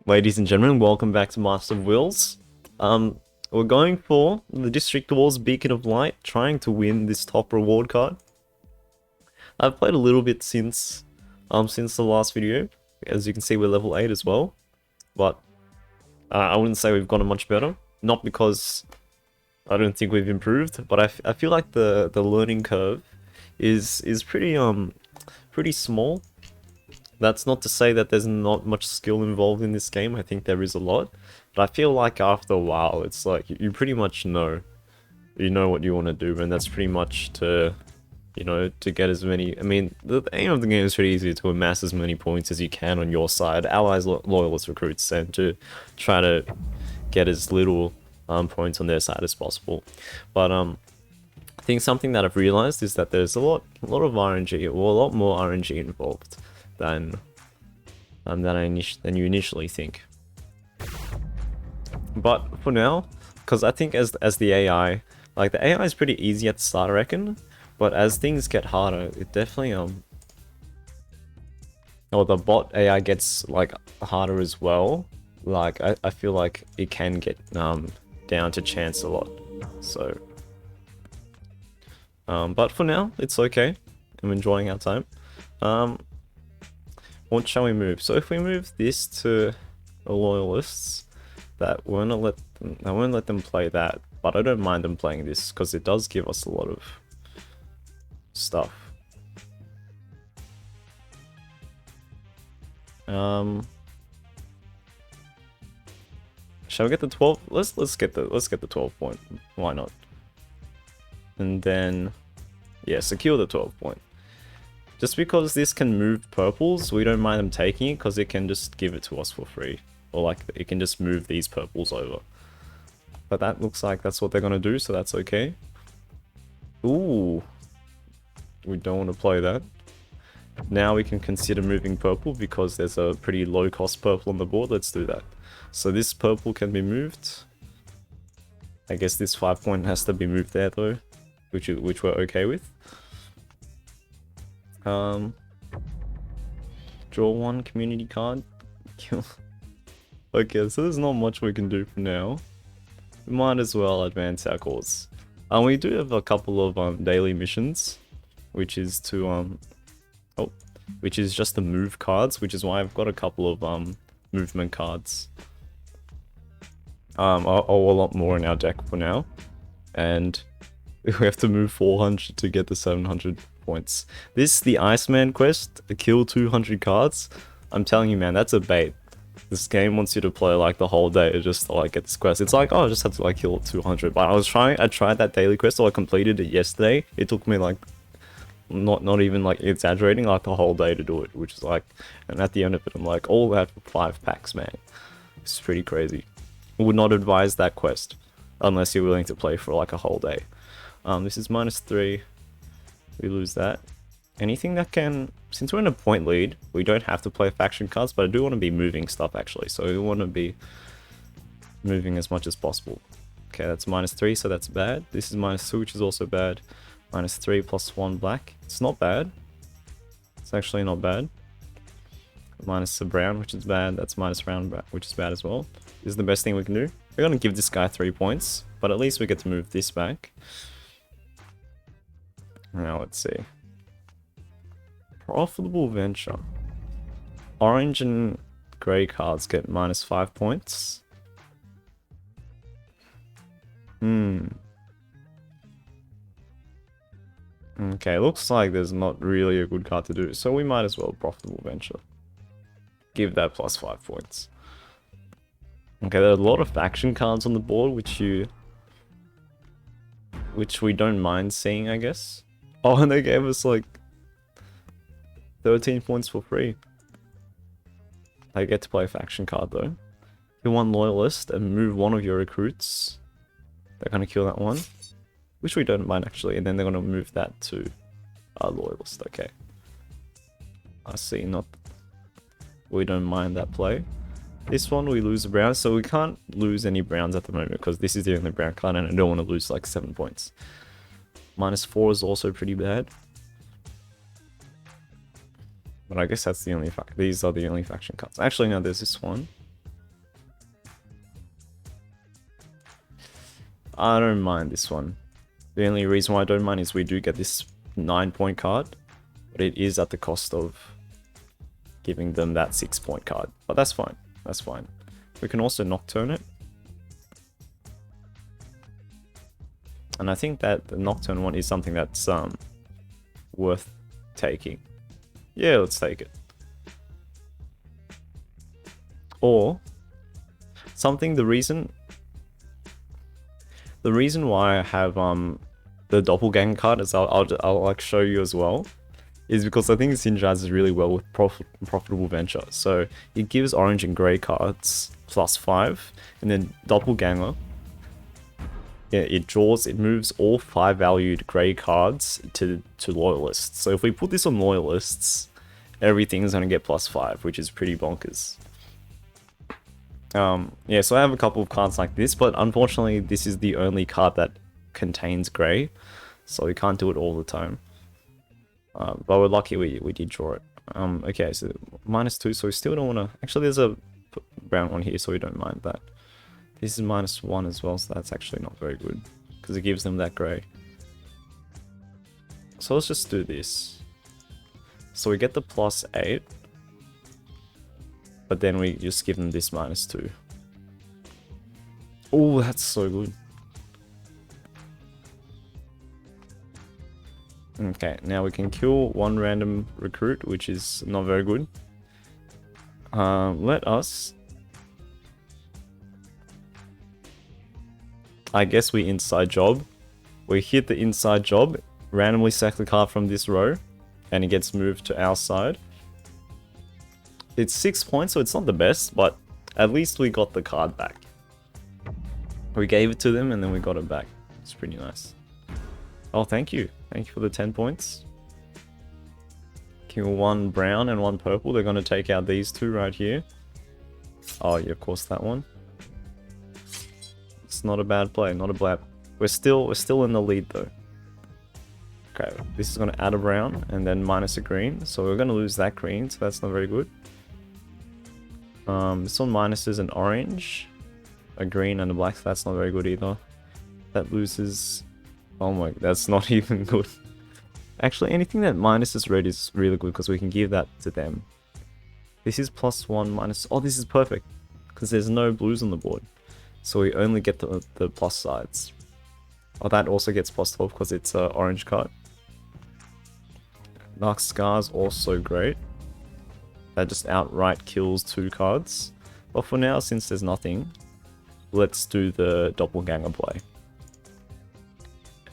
Ladies and gentlemen, welcome back to Master of Wills. We're going for the District Wars Beacon of Light, trying to win this top reward card. I've played a little bit since the last video. As you can see, we're level 8 as well. But I wouldn't say we've gotten much better. Not because I don't think we've improved, but I feel like the learning curve is pretty small. That's not to say that there's not much skill involved in this game. I think there is a lot. But I feel like after a while, it's like you pretty much know. You know what you want to do, and that's pretty much to, to get as many... I mean, the aim of the game is pretty easy, to amass as many points as you can on your side, allies, loyalist recruits, and to try to get as little points on their side as possible. But I think something that I've realized is that there's a lot of RNG, or a lot more RNG involved than you initially think. But for now, because I think as the AI, like the AI is pretty easy at the start, I reckon. But as things get harder, it definitely or the bot AI gets like harder as well. Like I feel like it can get down to chance a lot. So but for now, it's okay. I'm enjoying our time. What shall we move? So if we move this to the loyalists, that won't let them play that, but I don't mind them playing this because it does give us a lot of stuff. Shall we get the 12? Let's get the 12 point. Why not? And then yeah, secure the 12 point. Just because this can move purples, we don't mind them taking it because it can just give it to us for free. Or like, it can just move these purples over. But that looks like that's what they're going to do, so that's okay. Ooh. We don't want to play that. Now we can consider moving purple because there's a pretty low cost purple on the board. Let's do that. So this purple can be moved. I guess this 5 point has to be moved there though, which we're okay with. Draw one community card. Okay, so there's not much we can do for now. We might as well advance our cause. We do have a couple of daily missions, which is to which is just to move cards, which is why I've got a couple of movement cards. A lot more in our deck for now, and we have to move 400 to get the 700 points. The Iceman quest, kill 200 cards. I'm telling you, man, that's a bait. This game wants you to play like the whole day just to like get this quest. It's like, oh, I just had to like kill 200. But I tried that daily quest, so I completed it yesterday. It took me like, not even like exaggerating, like the whole day to do it, which is like, and at the end of it, I'm like, all that for 5 packs, man. It's pretty crazy. I would not advise that quest unless you're willing to play for like a whole day. This is -3. We lose that. Anything that can... Since we're in a point lead, we don't have to play faction cards, but I do want to be moving stuff actually. So we want to be moving as much as possible. Okay, that's -3, so that's bad. This is -2, which is also bad. -3 plus 1 black. It's not bad. It's actually not bad. Minus the brown, which is bad. That's minus brown, which is bad as well. This is the best thing we can do. We're going to give this guy 3 points, but at least we get to move this back. Now let's see. Profitable venture. Orange and grey cards get -5 points. Okay, looks like there's not really a good card to do, so we might as well profitable venture. Give that +5 points. Okay, there are a lot of faction cards on the board, which we don't mind seeing, I guess. Oh, and they gave us like 13 points for free. I get to play a faction card though. Kill one loyalist and move one of your recruits. They're gonna kill that one, which we don't mind actually, and then they're gonna move that to our loyalist. Okay, I see. We don't mind that play. This one we lose a brown, so we can't lose any browns at the moment because this is the only brown card, and I don't want to lose like 7 points. -4 is also pretty bad. But I guess that's the only these are the only faction cards. Actually, no, there's this one. I don't mind this one. The only reason why I don't mind is we do get this 9-point card, but it is at the cost of giving them that 6-point card. But that's fine. That's fine. We can also Nocturne it. And I think that the Nocturne one is something that's worth taking. Yeah, let's take it. Or something, the reason why I have the Doppelganger card, as I'll like show you as well, is because I think it synergizes really well with Profitable Venture. So it gives orange and grey cards +5, and then Doppelganger, yeah, it moves all 5 valued grey cards to Loyalists. So if we put this on Loyalists, everything's gonna get +5, which is pretty bonkers. Yeah, so I have a couple of cards like this, but unfortunately this is the only card that contains grey, so we can't do it all the time. But we're lucky we did draw it. Okay, so -2, so we still don't want to... Actually, there's a brown one here, so we don't mind that. This is -1 as well, so that's actually not very good, because it gives them that grey. So let's just do this. So we get the +8. But then we just give them this -2. Oh, that's so good. Okay, now we can kill one random recruit, which is not very good. Let us... I guess we inside job. We hit the inside job, randomly select the card from this row, and it gets moved to our side. It's 6 points, so it's not the best, but at least we got the card back. We gave it to them, and then we got it back. It's pretty nice. Oh, thank you. Thank you for the 10 points. Kill one brown and one purple. They're going to take out these two right here. Oh, yeah, of course, that one. It's not a bad play, not a bad... We're still in the lead, though. Okay, this is going to add a brown, and then minus a green. So we're going to lose that green, so that's not very good. This one minuses an orange, a green, and a black, so that's not very good either. That loses... Oh my, that's not even good. Actually, anything that minuses red is really good, because we can give that to them. This is +1 minus... Oh, this is perfect, because there's no blues on the board. So we only get the plus sides. Oh, that also gets +12 because it's an orange card. Dark Scar's also great. That just outright kills 2 cards. But for now, since there's nothing, let's do the Doppelganger play.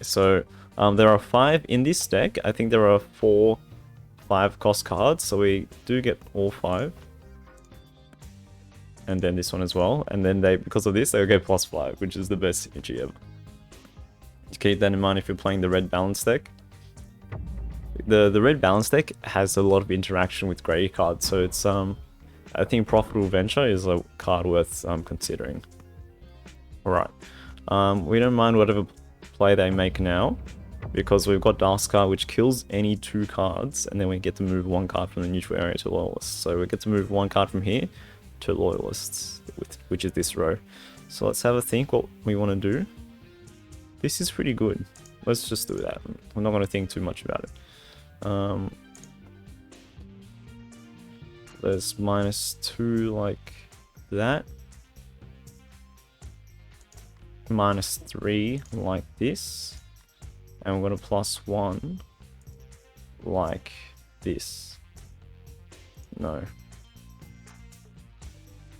So, there are 5 in this deck. I think there are 4 5-cost cards, so we do get all 5. And then this one as well. And then they, because of this, they'll get +5, which is the best synergy ever. Keep that in mind if you're playing the red balance deck. The red balance deck has a lot of interaction with grey cards, so it's I think Profitable Venture is a card worth considering. Alright. We don't mind whatever play they make now, because we've got Darkscar, which kills any 2 cards, and then we get to move 1 card from the neutral area to Loyalists. So we get to move 1 card from here to Loyalists, which is this row. So let's have a think what we want to do. This is pretty good. Let's just do that. I'm not going to think too much about it. There's -2 like that. -3 like this. And we're going to +1 like this. No.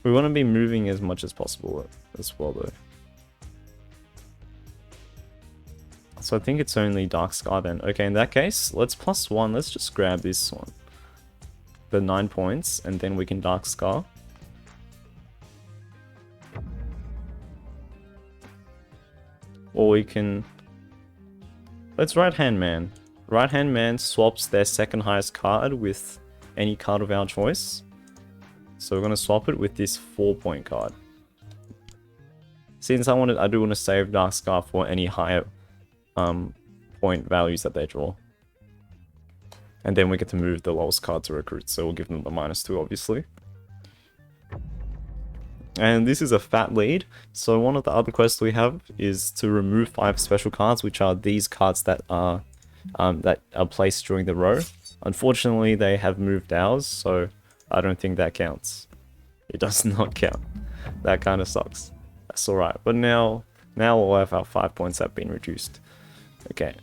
We want to be moving as much as possible as well, though. So I think it's only Dark Sky then. Okay, in that case, let's +1. Let's just grab this one. The 9 points, and then we can Dark Scar. Or we can... Let's Right Hand Man. Right Hand Man swaps their second highest card with any card of our choice. So we're going to swap it with this 4-point card. Since I do want to save Dark Scar for any higher point values that they draw. And then we get to move the lowest card to recruit, so we'll give them the -2 obviously. And this is a fat lead. So one of the other quests we have is to remove 5 special cards, which are these cards that are placed during the row. Unfortunately, they have moved ours, so I don't think that counts. It does not count. That kind of sucks. That's alright. But now all of our 5 points have been reduced. Okay.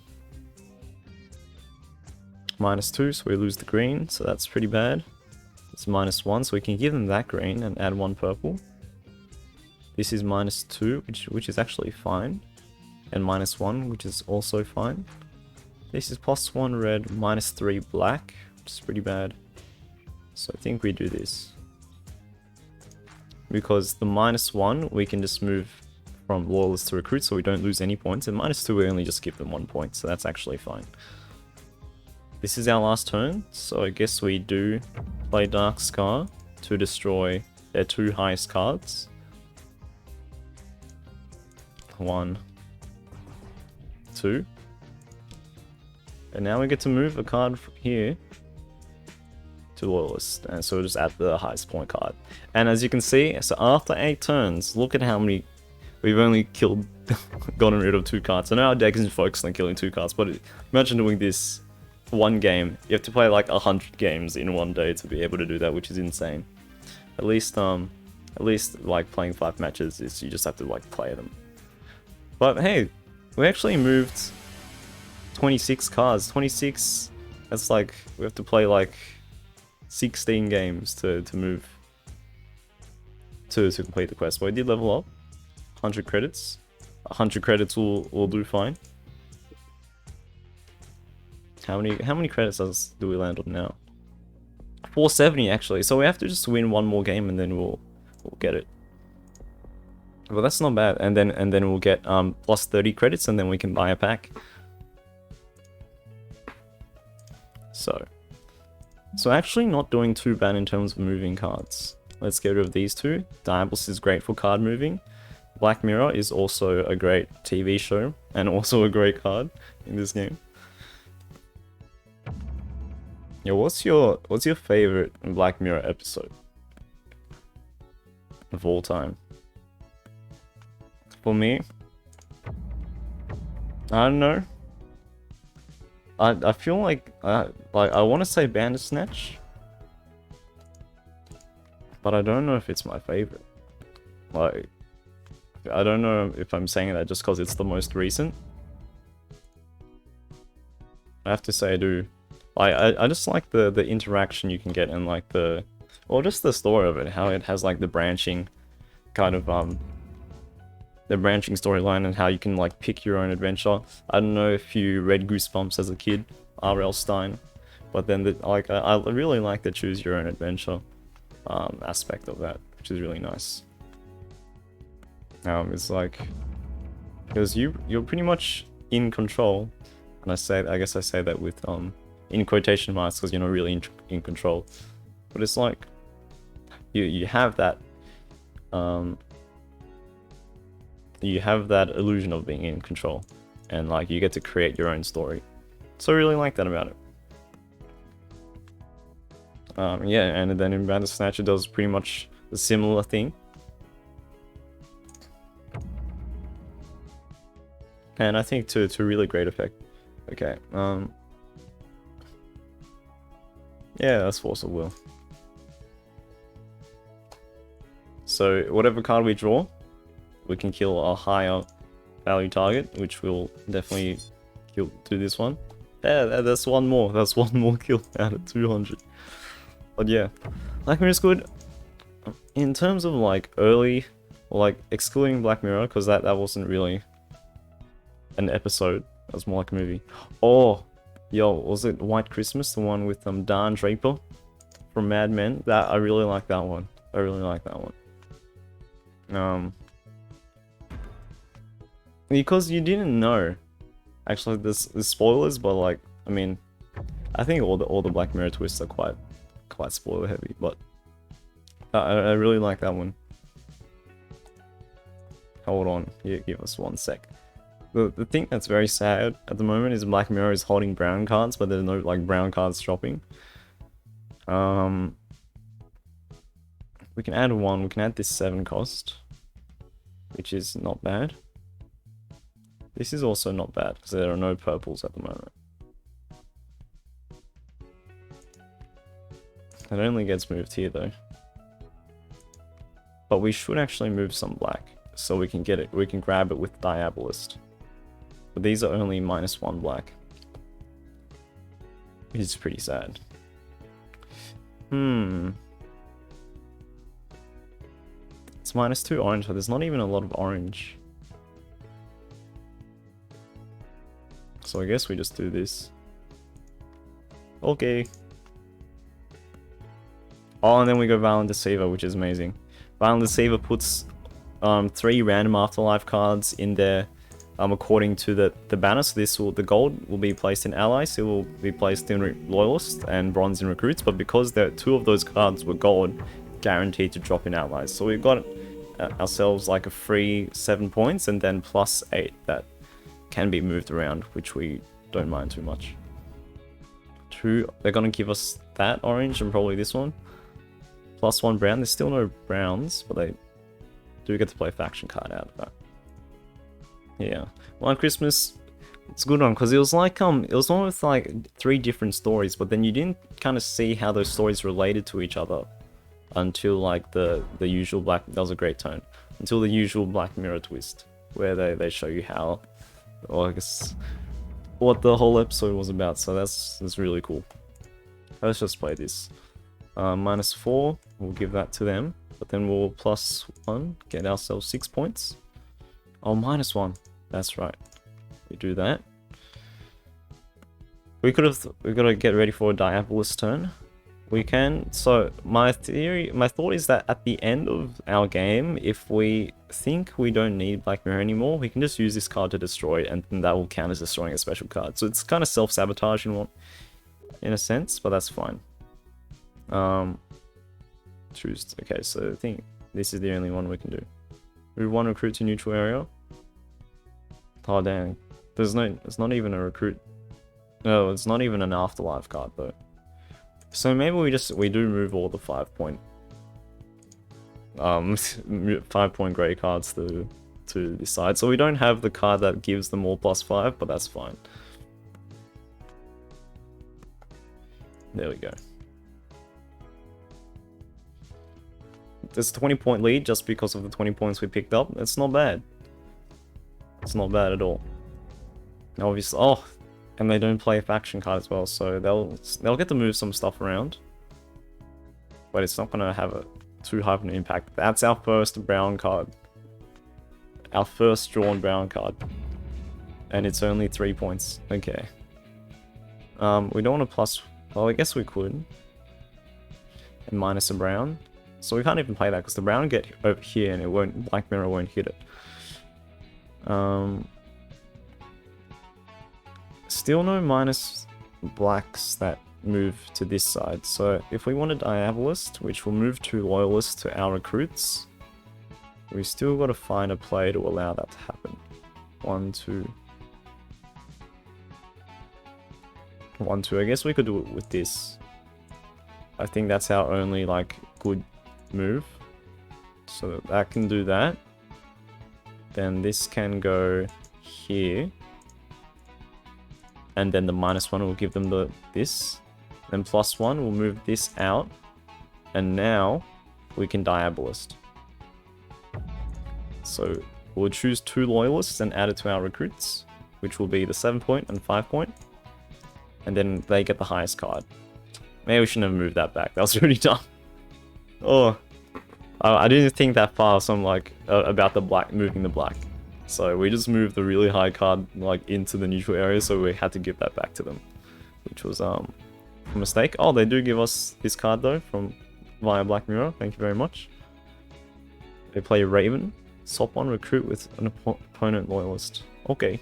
-2, so we lose the green, so that's pretty bad. It's -1, so we can give them that green and add 1 purple. This is -2, which is actually fine. And -1, which is also fine. This is +1 red, -3 black, which is pretty bad. So I think we do this. Because the -1, we can just move from Loyalist to Recruit, so we don't lose any points. And -2, we only just give them 1 point, so that's actually fine. This is our last turn, so I guess we do play Dark Scar to destroy their 2 highest cards. 1, 2. And now we get to move a card from here to Loyalist, and so we'll just add the highest point card. And as you can see, so after 8 turns, look at how many we've only killed, gotten rid of 2 cards. So now our deck isn't focused on killing 2 cards, but imagine doing this for 1 game. You have to play like 100 games in 1 day to be able to do that, which is insane. At least like playing 5 matches is you just have to like play them. But hey, we actually moved 26 cards. 26, that's like, we have to play like 16 games to move to complete the quest. But we did level up. 100 credits. 100 credits will do fine. How many credits do we land on now? 470 actually. So we have to just win 1 more game and then we'll get it. Well, that's not bad. And then we'll get plus 30 credits and then we can buy a pack. So actually not doing too bad in terms of moving cards. Let's get rid of these 2. Diabolus is great for card moving. Black Mirror is also a great TV show and also a great card in this game. Yeah, what's your favorite Black Mirror episode of all time? For me, I don't know. I feel like I want to say Bandersnatch, but I don't know if it's my favorite. Like, I don't know if I'm saying that just because it's the most recent. I have to say I do. I just like the interaction you can get and like or just the story of it, how it has like the branching kind of the branching storyline and how you can like pick your own adventure. I don't know if you read Goosebumps as a kid, R.L. Stein, but then I really like the choose your own adventure aspect of that, which is really nice. It's like, because you're pretty much in control, and I guess I say that with in quotation marks because you're not really in control, but it's like you have that illusion of being in control, and like you get to create your own story. So I really like that about it. Yeah, and then in Bandersnatch it does pretty much a similar thing. And I think to really great effect. Okay, yeah, that's Force of Will. So whatever card we draw, we can kill a higher value target, which will definitely do this one. Yeah, that's 1 more. That's 1 more kill out of 200. But yeah, Black Mirror is good. In terms of like early, or like excluding Black Mirror, because that wasn't really an episode. That was more like a movie. Oh, yo, was it White Christmas, the one with Don Draper from Mad Men? That I really like that one. I really like that one. Because you didn't know. Actually, there's spoilers, but like, I mean, I think all the Black Mirror twists are quite spoiler heavy, but I really like that one. Hold on, here, give us 1 sec. The thing that's very sad at the moment is Black Mirror is holding brown cards, but there's no like brown cards dropping. But We can add 1, we can add this 7 cost, which is not bad. This is also not bad, because there are no purples at the moment. It only gets moved here though. But we should actually move some black, so we can get it, we can grab it with Diabolist. But these are only -1 black. Which is pretty sad. It's -2 orange, so there's not even a lot of orange. So I guess we just do this. Okay. Oh, and then we go Violent Deceiver, which is amazing. Violent Deceiver puts 3 random Afterlife cards in there according to the banner. So this will, the gold will be placed in allies, it will be placed in loyalists, and bronze in recruits. But because 2 of those cards were gold, guaranteed to drop in allies. So we've got ourselves like a free 7 points and then +8 that can be moved around, which we don't mind too much. 2, they're gonna give us that orange and probably this one. +1 brown. There's still no browns, but they do get to play a faction card out of that. Yeah. White Christmas, it's a good one, because it was like, it was one with like 3 different stories, but then you didn't kind of see how those stories related to each other until like the usual Black, that was a great tone, until the usual Black Mirror twist, where they show you how, or I guess, what the whole episode was about. So that's really cool. Let's just play this. -4, we'll give that to them, but then we'll +1, get ourselves 6 points. Oh, -1, that's right. We do that. We gotta get ready for a Diabolist turn. We can, so my thought is that at the end of our game, if we think we don't need Black Mirror anymore, we can just use this card to destroy it, and then that will count as destroying a special card. So it's kind of self-sabotage in a sense, but that's fine. Choose, okay, so I think this is the only one we can do. Move 1 recruit to neutral area. Oh dang, it's not even a recruit. No, it's not even an Afterlife card though. So maybe we do move all the 5-point 5-point grey cards to this side. So we don't have the card that gives them all +5, but that's fine. There we go. There's a 20-point lead just because of the 20 points we picked up. It's not bad. It's not bad at all. Obviously, oh, and they don't play a faction card as well, so they'll get to move some stuff around. But it's not gonna have too high of an impact. That's our first brown card. Our first drawn brown card. And it's only 3 points. Okay. We don't want to well, I guess we could. And minus a brown. So we can't even play that because the brown will get over here and it won't, Black Mirror won't hit it. Still no minus blacks that move to this side. So if we want a Diabolist, which will move 2 loyalists to our recruits, we still got to find a play to allow that to happen. 1, 2. 1, 2. I guess we could do it with this. I think that's our only like good move. So that can do that. Then this can go here. And then the -1 will give them this. Then +1 will move this out. And now we can Diabolist. So we'll choose 2 loyalists and add it to our recruits, which will be the 7-point and 5-point. And then they get the highest card. Maybe we shouldn't have moved that back. That was really dumb. Oh, I didn't think that far. So I'm like about the black, moving the black. So we just moved the really high card like into the neutral area. So we had to give that back to them, which was a mistake. Oh, they do give us this card though from via Black Mirror. Thank you very much. They play Raven. Swap 1 recruit with an opponent loyalist. Okay.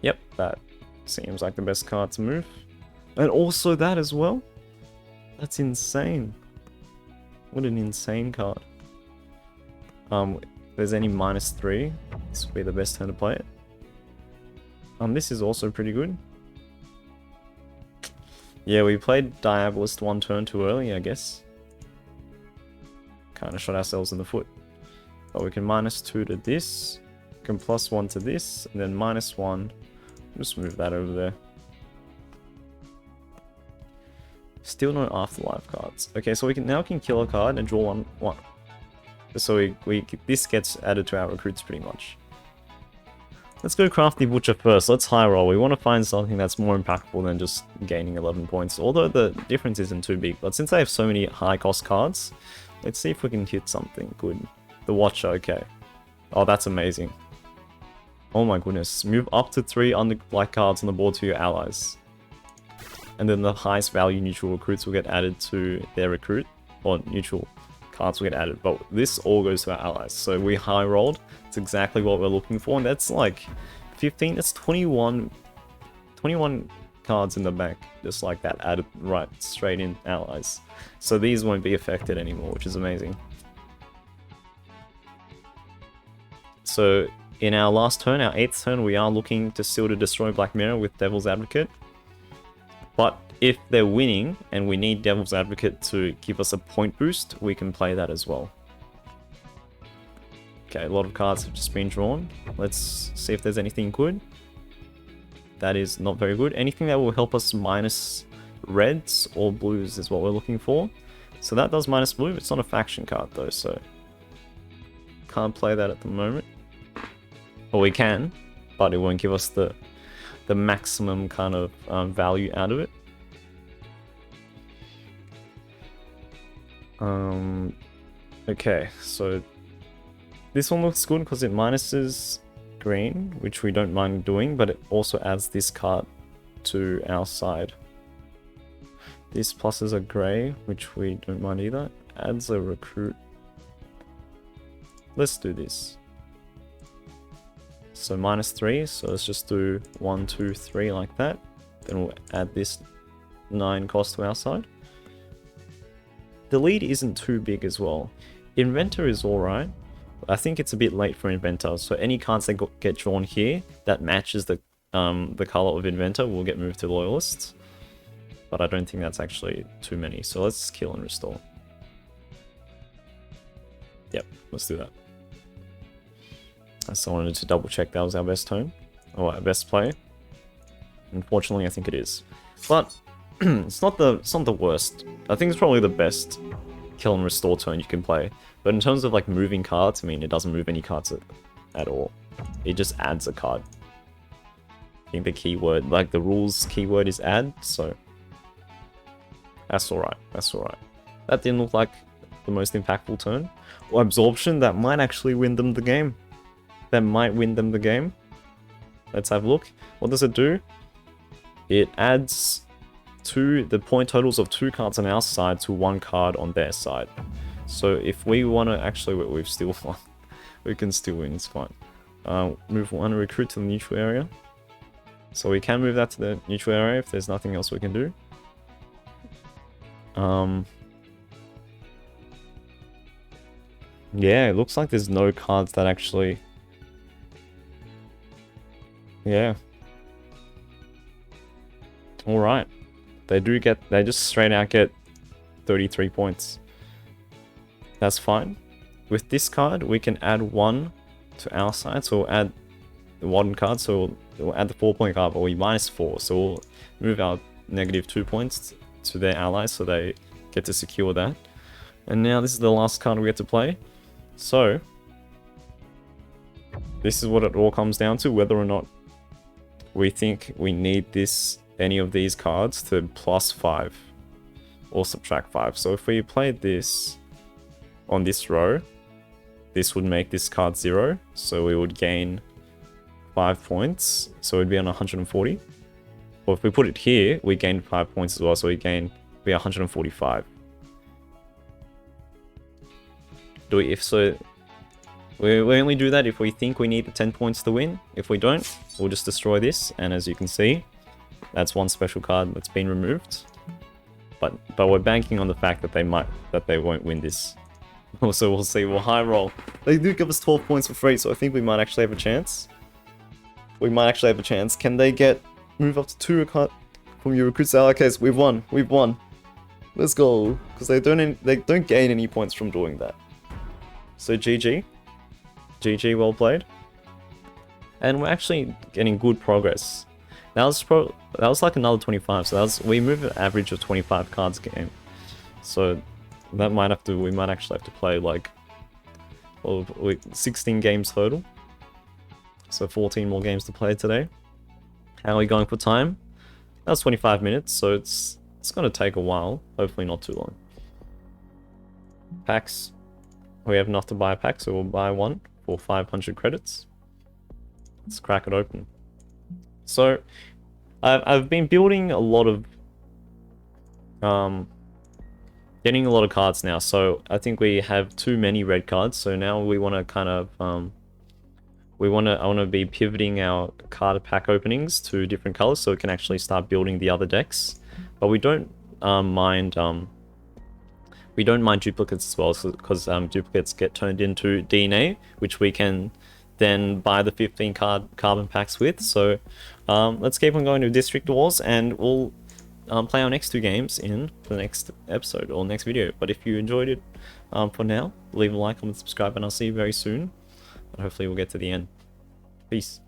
Yep, that seems like the best card to move. And also that as well. That's insane. What an insane card. If there's any -3, this would be the best turn to play it. This is also pretty good. Yeah, we played Diabolist 1 turn too early, I guess. kind of shot ourselves in the foot. But we can -2 to this, we can +1 to this, and then -1. Just move that over there. Still no afterlife cards. Okay, so we can now kill a card and draw one. So this gets added to our recruits pretty much. Let's go Crafty Butcher first. Let's high roll. We want to find something that's more impactful than just gaining 11 points. Although the difference isn't too big. But since I have so many high cost cards, let's see if we can hit something good. The Watcher, okay. Oh, that's amazing. Oh my goodness. Move up to 3 black cards on the board to your allies. And then the highest value neutral recruits will get added to their recruit. Or neutral cards will get added. But this all goes to our allies. So we high rolled. It's exactly what we're looking for. And that's like 15, that's 21 cards in the back. Just like that, added right straight in allies. So these won't be affected anymore, which is amazing. So in our last turn, our 8th turn, we are looking to still to destroy Black Mirror with Devil's Advocate. But if they're winning and we need Devil's Advocate to give us a point boost, we can play that as well. Okay, a lot of cards have just been drawn. Let's see if there's anything good. That is not very good. Anything that will help us minus reds or blues is what we're looking for. So that does minus blue. It's not a faction card though, so can't play that at the moment. Or we can, but it won't give us the maximum kind of value out of it. Okay, so this one looks good because it minuses green, which we don't mind doing, but it also adds this card to our side. This pluses a grey, which we don't mind either. Adds a recruit. Let's do this. So -3, so let's just do 1, 2, 3 like that. Then we'll add this 9 cost to our side. The lead isn't too big as well. Inventor is alright. I think it's a bit late for Inventor, so any cards that get drawn here that matches the color of Inventor will get moved to Loyalists. But I don't think that's actually too many, so let's kill and restore. Yep, let's do that. I still wanted to double check that was our best turn, or our best play. Unfortunately, I think it is. But it's not the worst. I think it's probably the best kill and restore turn you can play. But in terms of like moving cards, I mean, it doesn't move any cards at all. It just adds a card. I think the keyword, like the rules keyword is add, so that's alright. That's alright. That didn't look like the most impactful turn. Or Absorption, that might actually win them the game. That might win them the game. Let's have a look. What does it do? It adds the point totals of 2 cards on our side to 1 card on their side. So if we want to actually, we've still won. We can still win, it's fine. Move 1 recruit to the neutral area. So we can move that to the neutral area if there's nothing else we can do. Yeah, it looks like there's no cards that actually... Yeah. Alright. They just straight out get 33 points. That's fine. With this card, we can add 1 to our side, so we'll add the 1 card, so we'll add the 4-point card, but we -4, so we'll move our -2 points to their allies, so they get to secure that. And now this is the last card we get to play. So, this is what it all comes down to, whether or not we think we need any of these cards to +5 or subtract 5. So if we played this on this row, this would make this card 0, so we would gain 5 points, so it'd be on 140. Or if we put it here, we gain 5 points as well, so be 145. We only do that if we think we need the 10 points to win. If we don't, we'll just destroy this, and as you can see, that's 1 special card that's been removed. But we're banking on the fact that they won't win this. So we'll see. We'll high roll. They do give us 12 points for free, so I think we might actually have a chance. We might actually have a chance. Can they move up to 2 from your recruits? Okay, so we've won. We've won. Let's go. Because they don't gain any points from doing that. So GG, well played. And we're actually getting good progress. That was like another 25, so we moved an average of 25 cards a game. So that we might actually have to play like 16 games total. So 14 more games to play today. How are we going for time? That's 25 minutes, so it's gonna take a while. Hopefully not too long. Packs. We have enough to buy a pack, so we'll buy one for 500 credits. Let's crack it open. So I've been building a lot of getting a lot of cards now. So I think we have too many red cards. So now we want to kind of I want to be pivoting our card pack openings to different colors so we can actually start building the other decks. But we don't mind duplicates as well, because duplicates get turned into DNA, which we can then buy the 15 carbon packs with. So let's keep on going to District Wars, and we'll play our next 2 games in the next episode or next video. But if you enjoyed it for now, leave a like, comment, subscribe, and I'll see you very soon. And hopefully we'll get to the end. Peace.